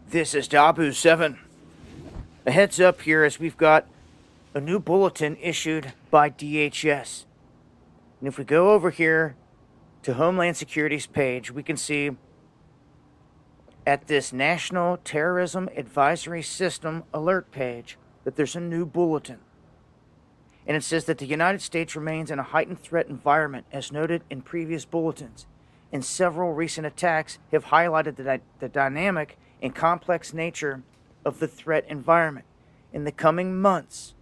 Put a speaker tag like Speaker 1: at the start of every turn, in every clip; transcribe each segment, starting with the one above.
Speaker 1: This is Dabu 7. A heads up here as we've got a new bulletin issued by DHS. And if we go over here to Homeland Security's page, we can see at this National Terrorism Advisory System alert page that there's a new bulletin. And it says that the United States remains in a heightened threat environment, as noted in previous bulletins. And several recent attacks have highlighted the dynamic and complex nature of the threat environment. In the coming months,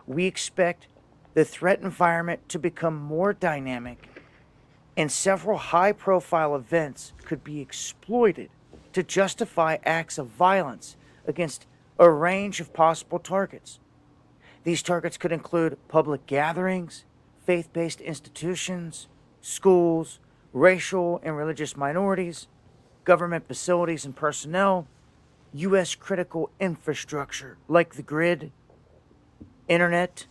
Speaker 1: we expect the threat environment to become more dynamic, and several high-profile events could be exploited to justify acts of violence against a range of possible targets. These targets could include public gatherings, faith-based institutions, schools, racial and religious minorities, government facilities and personnel, U.S. critical infrastructure like the grid, internet,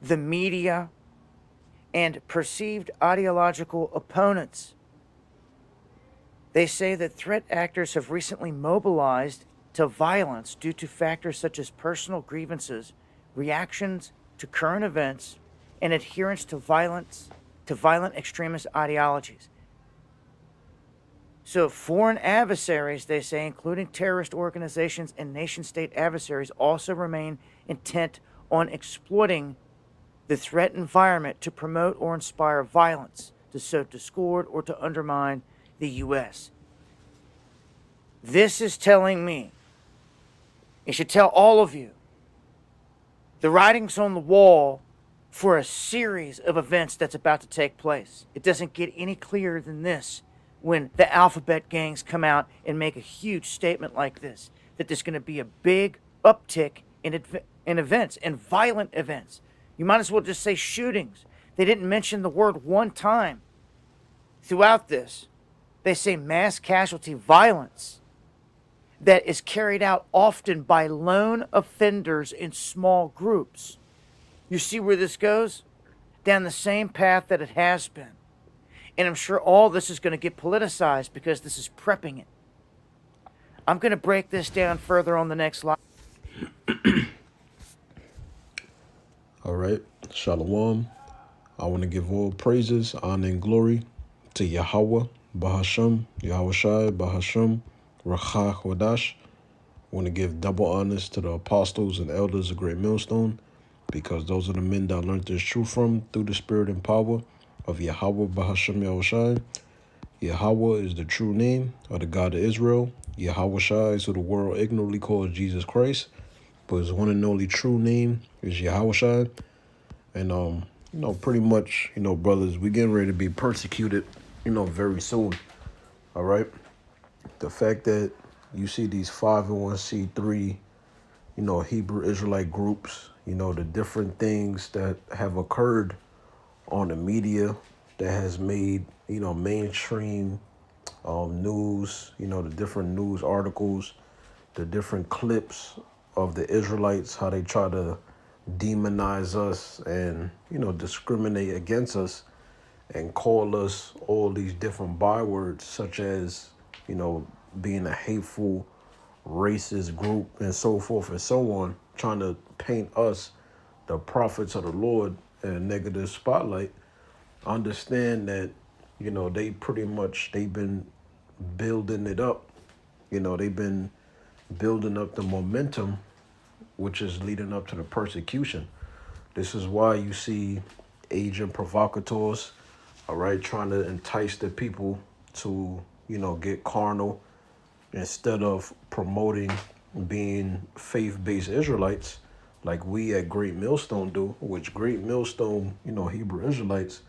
Speaker 1: the media, and perceived ideological opponents. They say that threat actors have recently mobilized to violence due to factors such as personal grievances, reactions to current events, and adherence to violent extremist ideologies. So foreign adversaries, they say, including terrorist organizations and nation-state adversaries, also remain intent on exploiting the threat environment to promote or inspire violence, to sow discord, or to undermine the U.S. This is telling me, it should tell all of you, the writing's on the wall for a series of events that's about to take place. It doesn't get any clearer than this when the alphabet gangs come out and make a huge statement like this, that there's going to be a big uptick in events, and violent events. You might as well just say shootings. They didn't mention the word one time throughout this. They say mass casualty violence that is carried out often by lone offenders in small groups. You see where this goes? Down the same path that it has been. And I'm sure all this is going to get politicized because this is prepping it. I'm going to break this down further on the next slide.
Speaker 2: All right. Shalom. I want to give all praises, honor, and glory to Yahweh, Bahasham, Yahushai, Bahasham, Rachah Wadash. I want to give double honors to the apostles and elders of Great Millstone, because those are the men that learned this truth from through the spirit and power of Yahweh Bahasham Yahushai. Yahweh is the true name of the God of Israel. Yahushai is who the world ignorantly calls Jesus Christ, but his one and only true name is Yahushai. And pretty much, brothers, we getting ready to be persecuted, very soon. All right. The fact that you see these 501c3, Hebrew Israelite groups, the different things that have occurred on the media that has made, mainstream news, the different news articles, the different clips of the Israelites, how they try to demonize us and, discriminate against us and call us all these different bywords, such as, being a hateful, racist group and so forth and so on, trying to paint us, the prophets of the Lord, in a negative spotlight. Understand that, they've been building it up. They've been building up the momentum, which is leading up to the persecution. This is why you see agent provocateurs, all right, trying to entice the people to, get carnal instead of promoting being faith-based Israelites like we at Great Millstone do, which Great Millstone, Hebrew Israelites,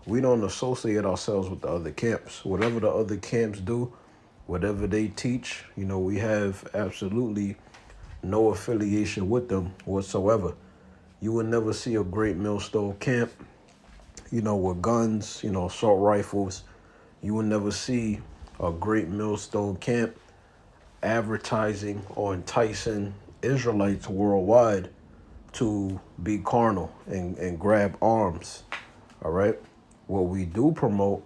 Speaker 2: we don't associate ourselves with the other camps. Whatever the other camps do, whatever they teach, we have absolutely no affiliation with them whatsoever. You would never see a Great Millstone camp, with guns, assault rifles. You would never see a Great Millstone camp advertising or enticing Israelites worldwide to be carnal and grab arms. All right. What we do promote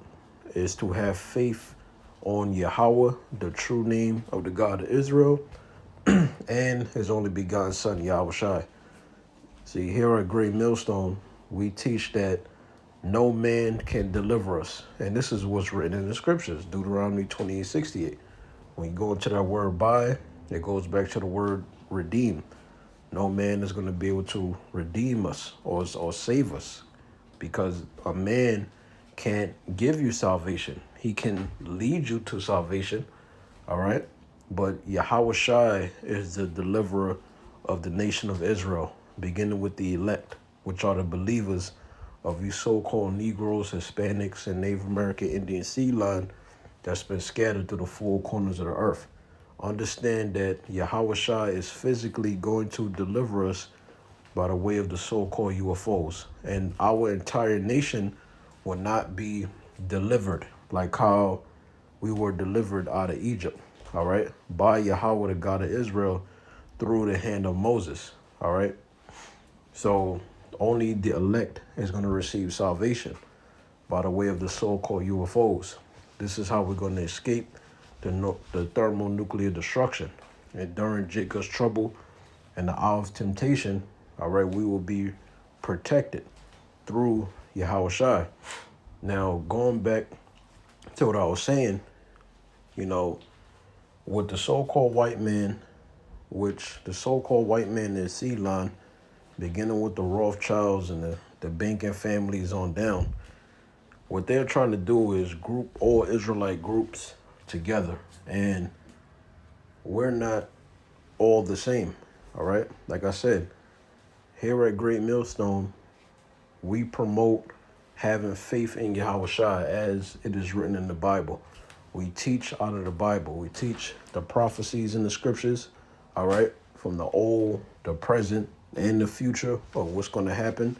Speaker 2: is to have faith on Yahweh, the true name of the God of Israel, and his only begotten son, Yahushai. See, here at Great Millstone, we teach that no man can deliver us. And this is what's written in the scriptures, Deuteronomy 28:68. When you go into that word buy, it goes back to the word redeem. No man is going to be able to redeem us or save us, because a man can't give you salvation. He can lead you to salvation, all right? But Yahushai is the deliverer of the nation of Israel, beginning with the elect, which are the believers of you so-called Negroes, Hispanics, and Native American Indian seed line that's been scattered through the four corners of the earth. Understand that Yahushai is physically going to deliver us by the way of the so-called UFOs. And our entire nation will not be delivered like how we were delivered out of Egypt, all right? By Yahweh, the God of Israel, through the hand of Moses, all right? So only the elect is going to receive salvation by the way of the so-called UFOs. This is how we're going to escape the thermonuclear destruction. And during Jacob's trouble and the hour of temptation, all right, we will be protected through Yahushai. Now, going back to what I was saying, with the so-called white man, which the so-called white man is seed line, beginning with the Rothschilds and the banking families on down, what they're trying to do is group all Israelite groups together. And we're not all the same, all right? Like I said, here at Great Millstone, we promote having faith in Yahushua as it is written in the Bible. We teach out of the Bible. We teach the prophecies in the scriptures, all right, from the old, the present, and the future of what's going to happen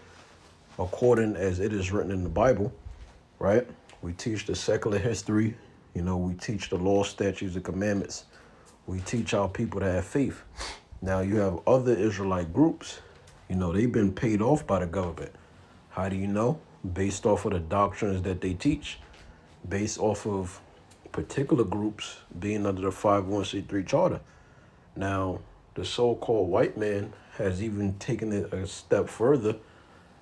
Speaker 2: according as it is written in the Bible, right? We teach the secular history. We teach the law, statutes, and commandments. We teach our people to have faith. Now, you have other Israelite groups, they've been paid off by the government. How do you know? Based off of the doctrines that they teach, based off of particular groups being under the 501c3 charter. Now, the so-called white man has even taken it a step further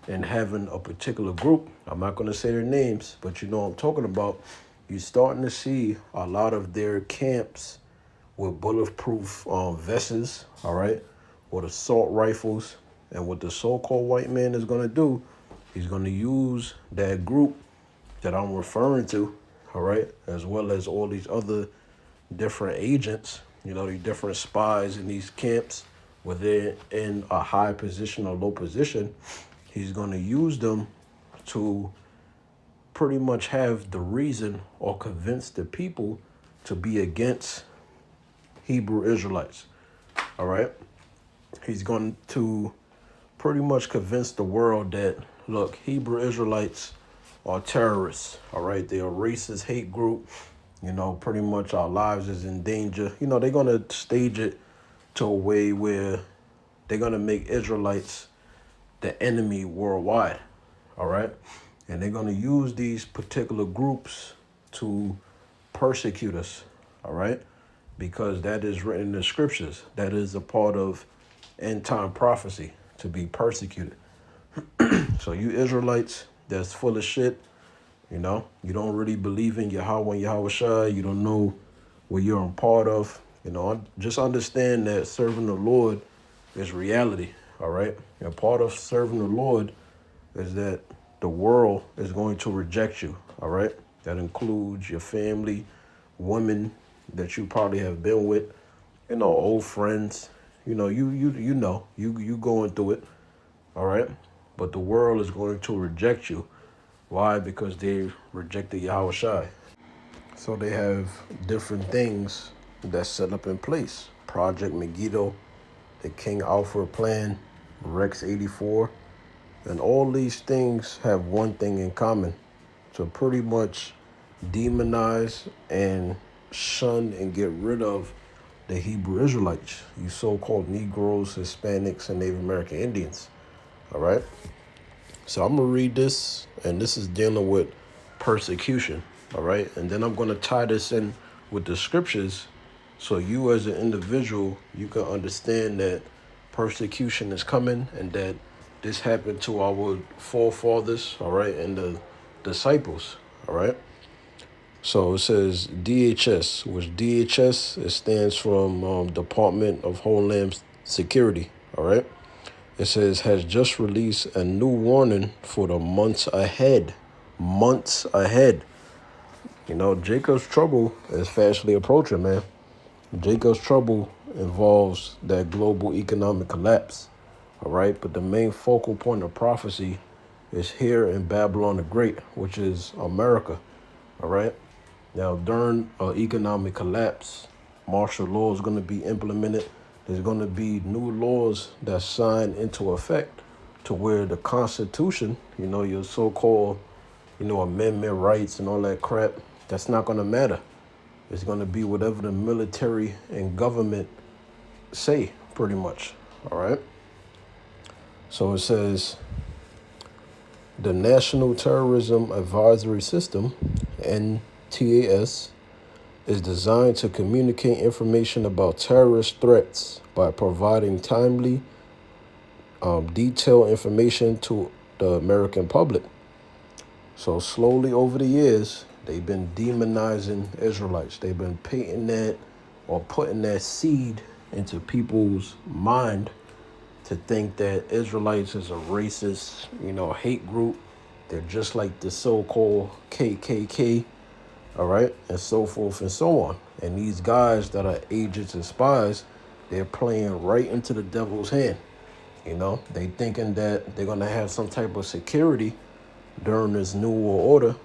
Speaker 2: in having a particular group. I'm not going to say their names, but you know what I'm talking about. You're starting to see a lot of their camps with bulletproof vests, all right, with assault rifles. And what the so-called white man is going to do, he's going to use that group that I'm referring to, all right, as well as all these other different agents, these different spies in these camps, whether they're in a high position or low position. He's going to use them to pretty much have the reason or convince the people to be against Hebrew Israelites, all right? He's going to pretty much convince the world that, look, Hebrew Israelites are terrorists, all right? They're a racist hate group. Pretty much our lives is in danger. They're going to stage it to a way where they're going to make Israelites the enemy worldwide, all right? And they're going to use these particular groups to persecute us, all right? Because that is written in the scriptures. That is a part of end-time prophecy, to be persecuted. So you Israelites that's full of shit, you don't really believe in Yahweh and Yahushua. You don't know what you're a part of. Just understand that serving the Lord is reality, all right? And part of serving the Lord is that the world is going to reject you, all right? That includes your family, women that you probably have been with, old friends. You going through it, all right? But the world is going to reject you. Why? Because they rejected Yahushua. So they have different things that's set up in place. Project Megiddo, the King Alfred Plan, Rex 84. And all these things have one thing in common: to pretty much demonize and shun and get rid of the Hebrew Israelites, you so-called Negroes, Hispanics, and Native American Indians, all right? So I'm going to read this, and this is dealing with persecution, all right? And then I'm going to tie this in with the scriptures so you as an individual, you can understand that persecution is coming and that this happened to our forefathers, all right, and the disciples, all right? So it says DHS, which DHS, it stands from Department of Homeland Security, all right? It says, has just released a new warning for the months ahead. Months ahead. You know, Jacob's trouble is fastly approaching, man. Jacob's trouble involves that global economic collapse, all right? But the main focal point of prophecy is here in Babylon the Great, which is America, all right? Now, during economic collapse, martial law is going to be implemented. There's going to be new laws that sign into effect to where the Constitution, you know, your so-called, you know, amendment rights and all that crap, that's not going to matter. It's going to be whatever the military and government say, pretty much, all right? So it says, the National Terrorism Advisory System, NTAS, is designed to communicate information about terrorist threats by providing timely, detailed information to the American public. So slowly over the years, they've been demonizing Israelites. They've been painting that or putting that seed into people's mind to think that Israelites is a racist, you know, hate group. They're just like the so-called KKK, all right, and so forth and so on. And these guys that are agents and spies, they're playing right into the devil's hand. You know, they thinking that they're going to have some type of security during this new world order,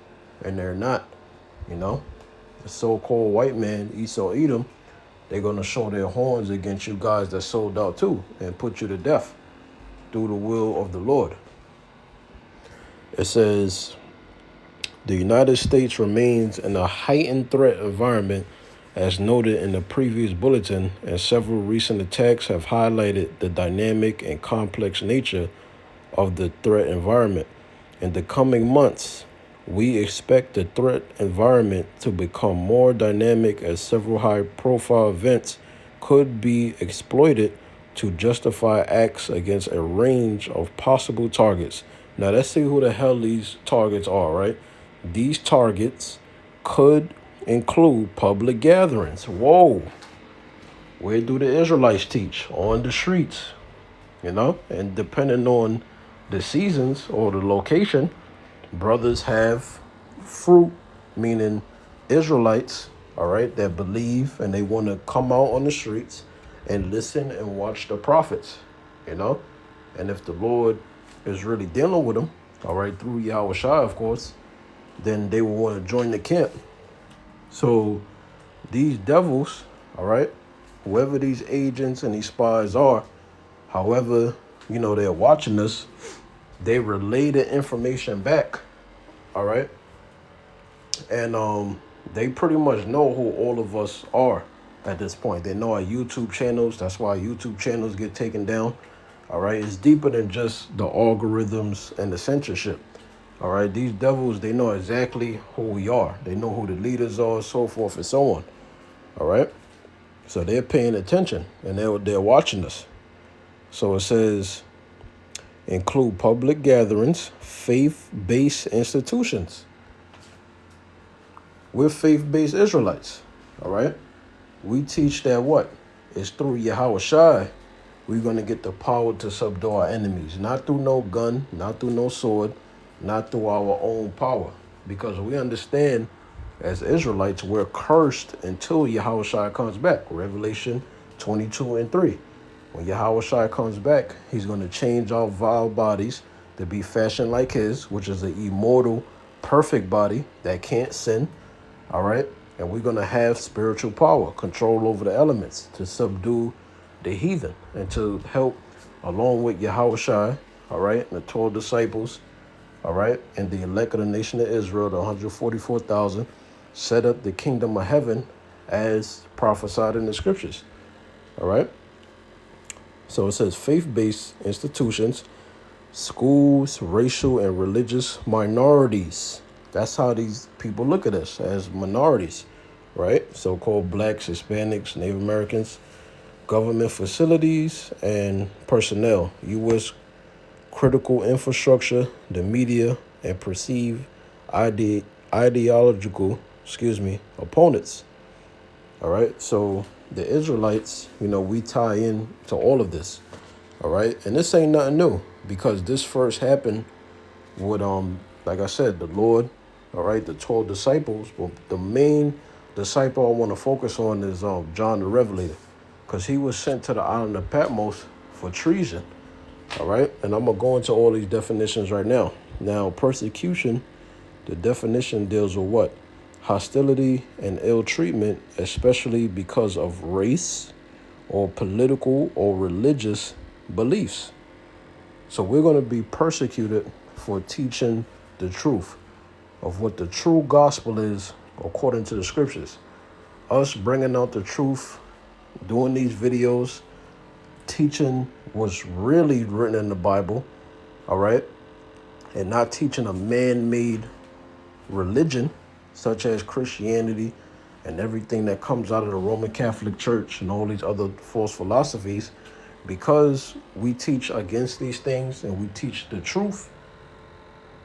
Speaker 2: and they're not. You know, the so-called white man, Esau Edom, they're going to show their horns against you guys that sold out too and put you to death through the will of the Lord. It says, the United States remains in a heightened threat environment as noted in the previous bulletin, and several recent attacks have highlighted the dynamic and complex nature of the threat environment. In the coming months, we expect the threat environment to become more dynamic as several high-profile events could be exploited to justify acts against a range of possible targets. Now, let's see who the hell these targets are, right? These targets could include public gatherings. Whoa. Where do the Israelites teach? On the streets, you know? And depending on the seasons or the location, brothers have fruit, meaning Israelites, all right, that believe and they want to come out on the streets and listen and watch the prophets, you know? And if the Lord is really dealing with them, all right, through Yahushua, of course, then they will want to join the camp. So these devils, all right, whoever these agents and these spies are, however, you know, they're watching us, they relay the information back, all right? And they pretty much know who all of us are at this point. They know our YouTube channels. That's why YouTube channels get taken down, all right? It's deeper than just the algorithms and the censorship. All right, these devils, they know exactly who we are. They know who the leaders are, so forth and so on. All right, so they're paying attention and they're watching us. So it says, include public gatherings, faith-based institutions. We're faith-based Israelites. All right, we teach that what? It's through Yahushua we're going to get the power to subdue our enemies. Not through no gun, not through no sword, not through our own power, because we understand as Israelites we're cursed until Yahushua comes back. Revelation 22:3. When Yahushua comes back, he's going to change our vile bodies to be fashioned like his, which is an immortal, perfect body that can't sin. All right, and we're going to have spiritual power, control over the elements to subdue the heathen and to help, along with Yahushua, all right, and the 12 disciples, all right, and the elect of the nation of Israel, the 144,000, set up the kingdom of heaven as prophesied in the scriptures, all right? So it says faith-based institutions, schools, racial and religious minorities, That's how these people look at us, as minorities, right? So-called blacks, Hispanics, Native Americans, government facilities, and personnel, U.S. critical infrastructure, the media, and perceived ideological, opponents. All right. So the Israelites, we tie in to all of this. All right. And this ain't nothing new, because this first happened with, like I said, the Lord, all right, the 12 disciples. Well, the main disciple I want to focus on is John the Revelator, because he was sent to the island of Patmos for treason. All right. And I'm going to go into all these definitions right now. Now, persecution, the definition deals with what? Hostility and ill treatment, especially because of race or political or religious beliefs. So we're going to be persecuted for teaching the truth of what the true gospel is according to the scriptures. Us bringing out the truth, doing these videos, teaching what's really written in the Bible, all right, and not teaching a man-made religion such as Christianity and everything that comes out of the Roman Catholic Church and all these other false philosophies. Because we teach against these things and we teach the truth,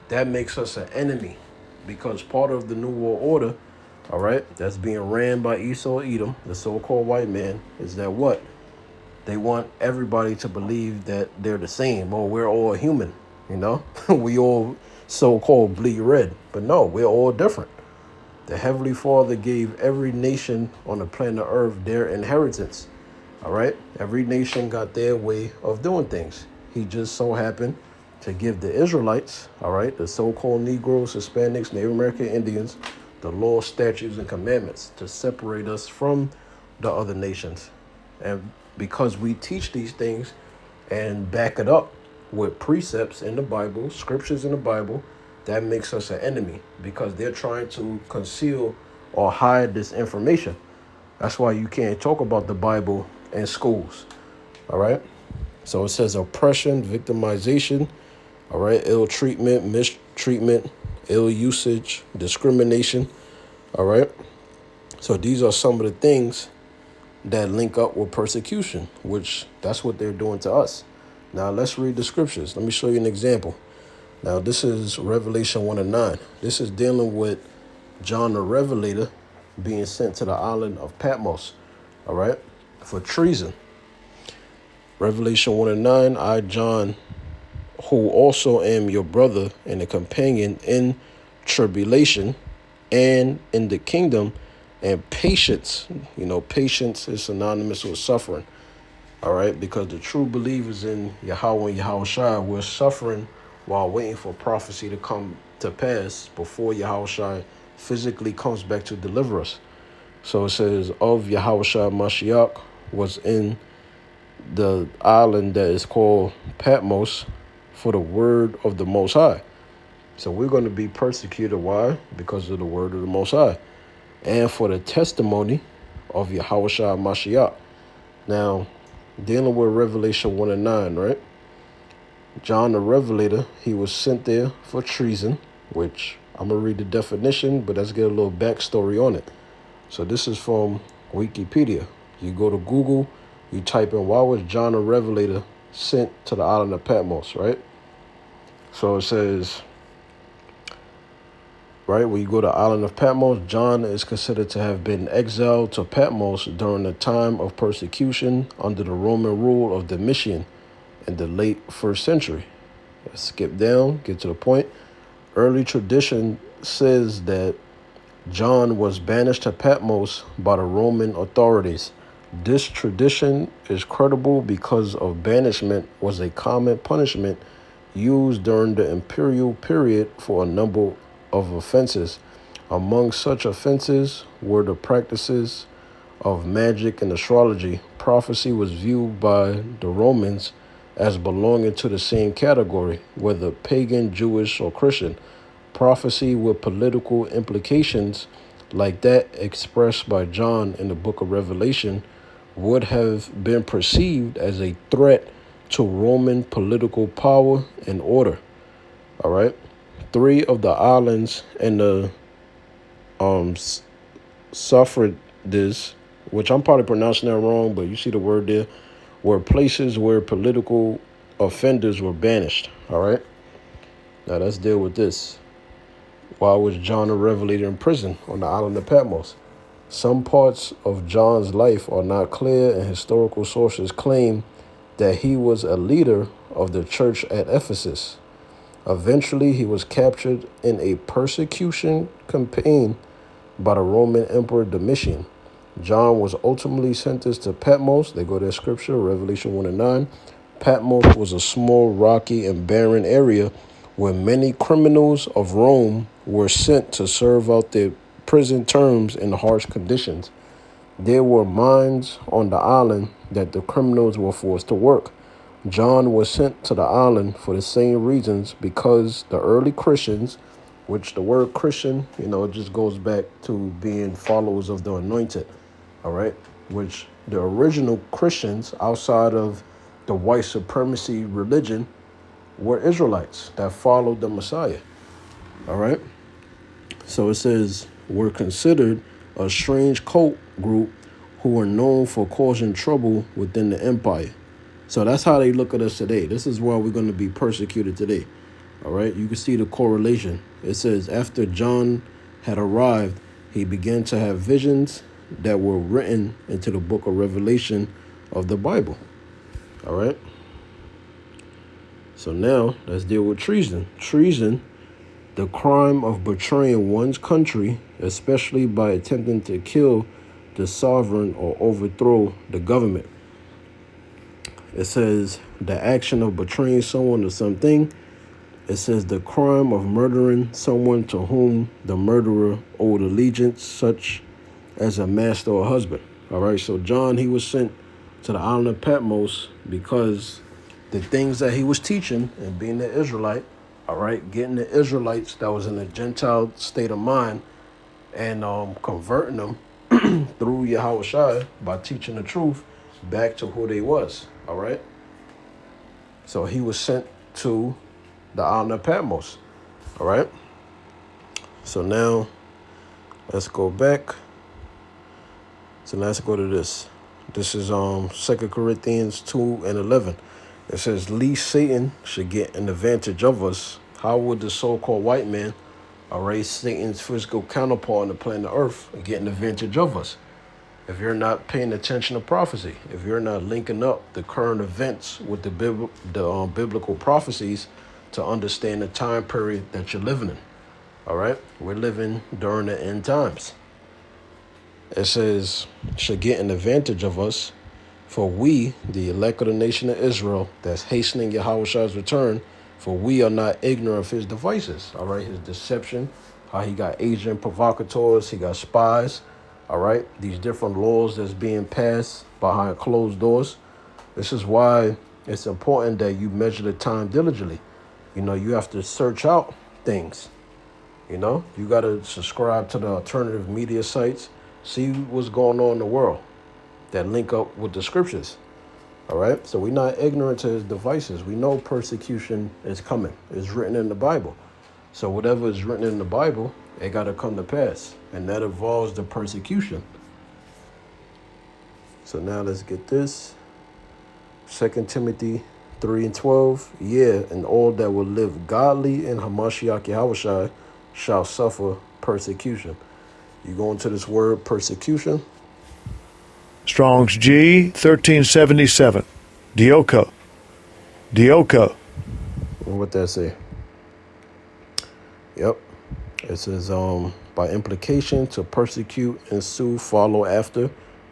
Speaker 2: that makes us an enemy. Because part of the New World Order, all right, that's being ran by Esau Edom, the so-called white man, is that what? They want everybody to believe that they're the same, or we're all human, we all so-called bleed red. But no, we're all different. The Heavenly Father gave every nation on the planet Earth their inheritance. All right. Every nation got their way of doing things. He just so happened to give the Israelites, all right, the so-called Negroes, Hispanics, Native American Indians, the law, statutes, and commandments to separate us from the other nations. And because we teach these things and back it up with precepts in the Bible, scriptures in the Bible, that makes us an enemy, because they're trying to conceal or hide this information. That's why you can't talk about the Bible in schools. All right. So it says oppression, victimization, all right, ill treatment, mistreatment, ill usage, discrimination. All right. So these are some of the things that link up with persecution, which that's what they're doing to us. Now let's read the scriptures. Let me show you an example. Now this is Revelation 1:9. This is dealing with John the Revelator being sent to the island of Patmos, all right, for treason. Revelation 1:9, I, John, who also am your brother and a companion in tribulation and in the kingdom and patience. Patience is synonymous with suffering, all right, because the true believers in Yahweh and Yahushua, we're suffering while waiting for prophecy to come to pass before Yahushua physically comes back to deliver us. So it says, of Yahushua Mashiach was in the island that is called Patmos for the word of the Most High. So we're going to be persecuted. Why? Because of the word of the Most High. And for the testimony of Yahushua Mashiach. Now, dealing with Revelation 1:9, right? John the Revelator, he was sent there for treason, which I'm going to read the definition, but let's get a little backstory on it. So this is from Wikipedia. You go to Google, you type in, why was John the Revelator sent to the island of Patmos, right? So it says, right, when you go to the island of Patmos, John is considered to have been exiled to Patmos during the time of persecution under the Roman rule of Domitian in the late 1st century. Let's skip down, get to the point. Early tradition says that John was banished to Patmos by the Roman authorities. This tradition is credible because of banishment was a common punishment used during the imperial period for a number of offenses. Among such offenses were the practices of magic and astrology. Prophecy was viewed by the Romans as belonging to the same category, whether pagan, Jewish, or Christian. Prophecy with political implications like that expressed by John in the book of Revelation would have been perceived as a threat to Roman political power and order. All right. 3 of the islands in the suffered this, which I'm probably pronouncing that wrong, but you see the word there, were places where political offenders were banished. All right. Now let's deal with this. Why was John the Revelator in prison on the island of Patmos? Some parts of John's life are not clear, and historical sources claim that he was a leader of the church at Ephesus. Eventually, he was captured in a persecution campaign by the Roman Emperor Domitian. John was ultimately sentenced to Patmos. They go to scripture, Revelation 1 and 9. Patmos was a small, rocky, and barren area where many criminals of Rome were sent to serve out their prison terms in harsh conditions. There were mines on the island that the criminals were forced to work. John was sent to the island for the same reasons, because the early Christians, which the word Christian, it just goes back to being followers of the anointed, all right, which the original Christians outside of the white supremacy religion were Israelites that followed the Messiah, all right? So it says, were considered a strange cult group who were known for causing trouble within the empire. So that's how they look at us today. This is why we're going to be persecuted today. All right. You can see the correlation. It says after John had arrived, he began to have visions that were written into the book of Revelation of the Bible. All right. So now let's deal with treason. Treason, the crime of betraying one's country, especially by attempting to kill the sovereign or overthrow the government. It says the action of betraying someone or something. It says the crime of murdering someone to whom the murderer owed allegiance, such as a master or husband. All right, so John, he was sent to the island of Patmos because the things that he was teaching and being an Israelite, all right, getting the Israelites that was in a Gentile state of mind and converting them through Yahushua by teaching the truth back to who they was, all right? So he was sent to the island of Patmos, all right? So now let's go back. So let's go to this. This is 2 Corinthians 2 and 11. It says, least Satan should get an advantage of us. How would the so-called white man, all right, Satan's physical counterpart on the planet Earth, get an advantage of us? If you're not paying attention to prophecy, if you're not linking up the current events with the biblical prophecies to understand the time period that you're living in, all right? We're living during the end times. It says, should get an advantage of us, for we, the elect of the nation of Israel, that's hastening Yahushua's return, for we are not ignorant of his devices, all right? His deception, how he got agent provocateurs, he got spies, all right? These different laws that's being passed behind closed doors. This is why it's important that you measure the time diligently. You have to search out things. You got to subscribe to the alternative media sites, see what's going on in the world that link up with the scriptures. All right? So we're not ignorant to his devices. We know persecution is coming. It's written in the Bible. So whatever is written in the Bible, it got to come to pass. And that involves the persecution. So now let's get this. 2 Timothy 3 and 12. Yeah, and all that will live godly in Hamashiach Yahushua shall suffer persecution. You go into this word persecution.
Speaker 3: Strong's G 1377. Dioko.
Speaker 2: What that say? Yep. It says by implication, to persecute, ensue, follow after,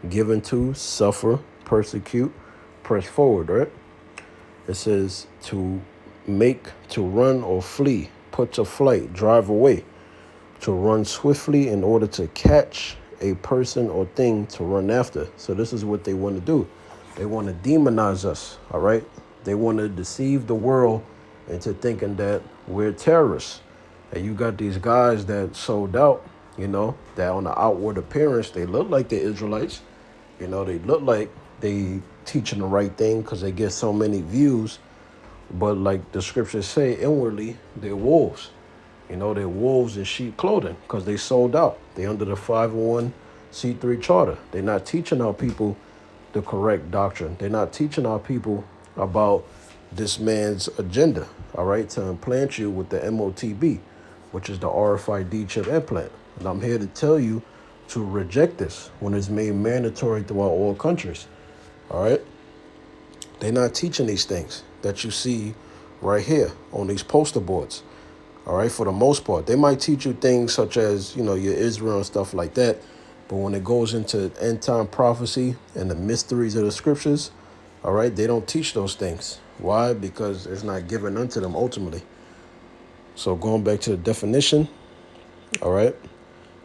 Speaker 2: given to, suffer, persecute, press forward, right? It says to make, to run or flee, put to flight, drive away, to run swiftly in order to catch a person or thing to run after. So this is what they want to do. They want to demonize us, all right? They want to deceive the world into thinking that we're terrorists. And you got these guys that sold out, that on the outward appearance, they look like they're Israelites. They look like they teaching the right thing because they get so many views. But like the scriptures say, inwardly, they're wolves. You know, they're wolves in sheep clothing because they sold out. They under the 501c3 charter. They're not teaching our people the correct doctrine. They're not teaching our people about this man's agenda, all right, to implant you with the MOTB, which is the RFID chip implant. And I'm here to tell you to reject this when it's made mandatory throughout all countries, all right? They're not teaching these things that you see right here on these poster boards, all right, for the most part. They might teach you things such as, you know, your Israel and stuff like that, but when it goes into end-time prophecy and the mysteries of the scriptures, all right, they don't teach those things. Why? Because it's not given unto them ultimately. So going back to the definition, all right.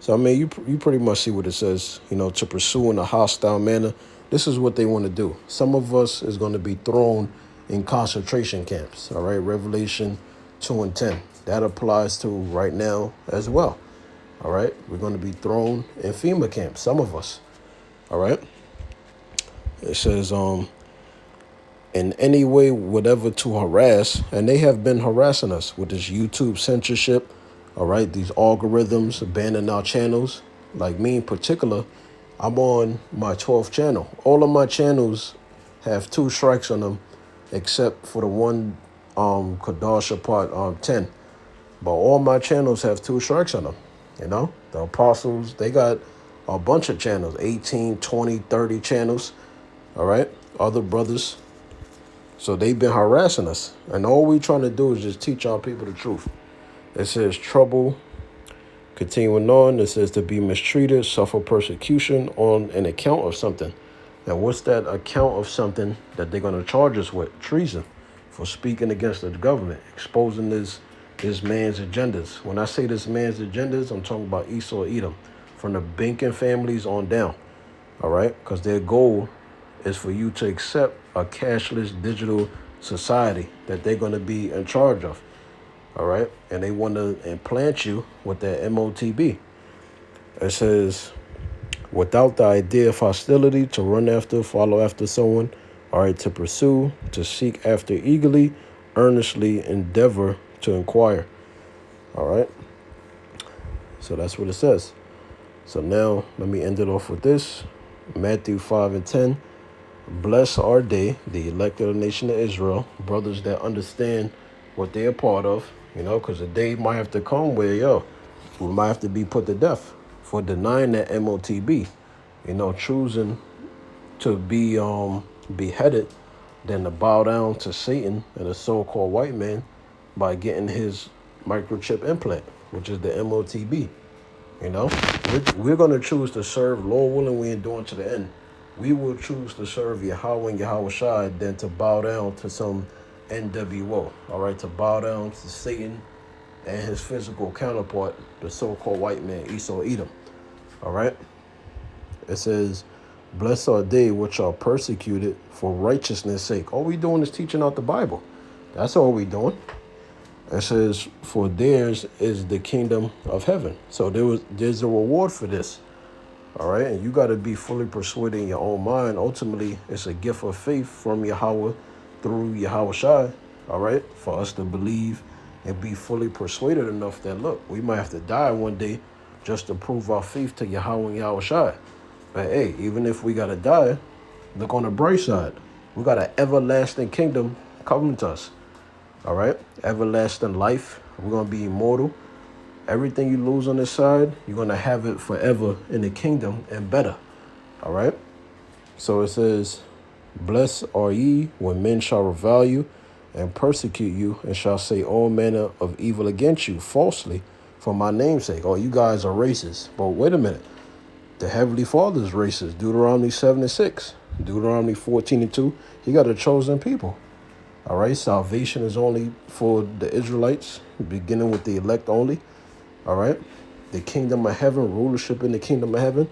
Speaker 2: So, I mean, you pretty much see what it says, you know, to pursue in a hostile manner. This is what they want to do. Some of us is going to be thrown in concentration camps, all right, Revelation 2 and 10. That applies to right now as well, all right. We're going to be thrown in FEMA camps, some of us, all right. It says, in any way, whatever to harass, and they have been harassing us with this YouTube censorship, all right, these algorithms banning our channels. Like me in particular, I'm on my 12th channel. All of my channels have 2 strikes on them, except for the one Kadasha part 10. But all my channels have 2 strikes on them. You know, the apostles, they got a bunch of channels, 18, 20, 30 channels, all right, other brothers. So they've been harassing us. And all we trying to do is just teach our people the truth. It says trouble. Continuing on, it says to be mistreated, suffer persecution on an account of something. And what's that account of something that they're going to charge us with? Treason, for speaking against the government, exposing this man's agendas. When I say this man's agendas, I'm talking about Esau, Edom, from the banking families on down. All right, because their goal is for you to accept a cashless digital society that they're going to be in charge of. All right. And they want to implant you with that MOTB. It says, without the idea of hostility, to run after, follow after someone, all right, to pursue, to seek after eagerly, earnestly endeavor to inquire. All right. So that's what it says. So now let me end it off with this. Matthew 5 and 10. Blessed are they, the elect of the nation of Israel, brothers that understand what they're a part of, you know, because the day might have to come where, we might have to be put to death for denying that MOTB, you know, choosing to be beheaded than to bow down to Satan and a so-called white man by getting his microchip implant, which is the MOTB. You know, we're going to choose to serve, Lord willing, we endure to the end. We will choose to serve Yahweh and Yahweh Shai than to bow down to some NWO, all right, to bow down to Satan and his physical counterpart, the so-called white man, Esau, Edom, all right? It says, blessed are they which are persecuted for righteousness' sake. All we doing is teaching out the Bible. That's all we doing. It says, for theirs is the kingdom of heaven. So there's a reward for this. All right, and you got to be fully persuaded in your own mind. Ultimately, it's a gift of faith from Yahweh through Yahweh Shai, all right, for us to believe and be fully persuaded enough that, look, we might have to die one day just to prove our faith to Yahweh and Yahweh Shai. But, hey, even if we got to die, look on the bright side. We got an everlasting kingdom coming to us, all right, everlasting life. We're going to be immortal. Everything you lose on this side, you're going to have it forever in the kingdom and better. All right. So it says, blessed are ye when men shall revile you and persecute you and shall say all manner of evil against you falsely for my name's sake. Oh, you guys are racist. But wait a minute. The Heavenly Father is racist. Deuteronomy 7 and 6. Deuteronomy 14 and 2. He got a chosen people. All right. Salvation is only for the Israelites, beginning with the elect only. All right, the kingdom of heaven, rulership in the kingdom of heaven,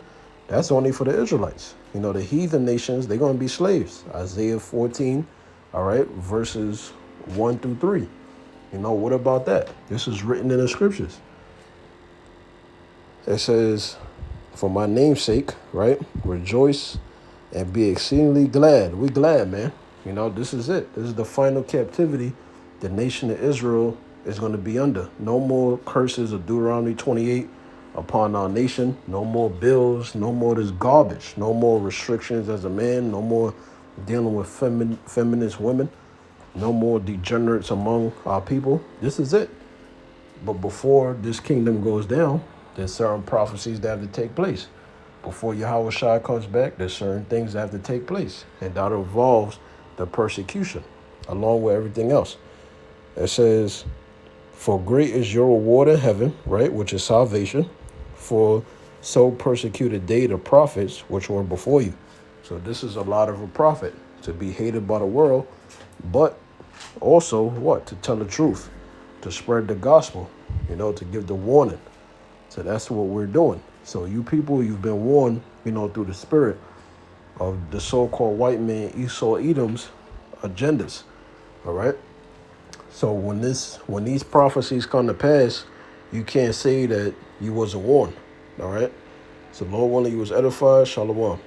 Speaker 2: that's only for the Israelites. You know, the heathen nations, they're going to be slaves. Isaiah 14, all right, verses 1 through 3. You know, what about that? This is written in the scriptures. It says, for my name's sake, right, rejoice and be exceedingly glad. We glad, man. You know, this is it. This is the final captivity the nation of Israel is going to be under. No more curses of Deuteronomy 28 upon our nation. No more bills. No more this garbage. No more restrictions as a man. No more dealing with feminist women. No more degenerates among our people. This is it. But before this kingdom goes down, there's certain prophecies that have to take place. Before Yahweh Shai comes back, there's certain things that have to take place. And that involves the persecution, along with everything else. It says, for great is your reward in heaven, right, which is salvation, for so persecuted they the prophets which were before you. So this is a lot of a prophet, to be hated by the world, but also what? To tell the truth, to spread the gospel, to give the warning. So that's what we're doing. So you people, you've been warned, through the spirit of the so-called white man Esau Edom's agendas. All right. So when these prophecies come to pass, you can't say that you wasn't warned. All right. So Lord willing, you was edified. Shalom.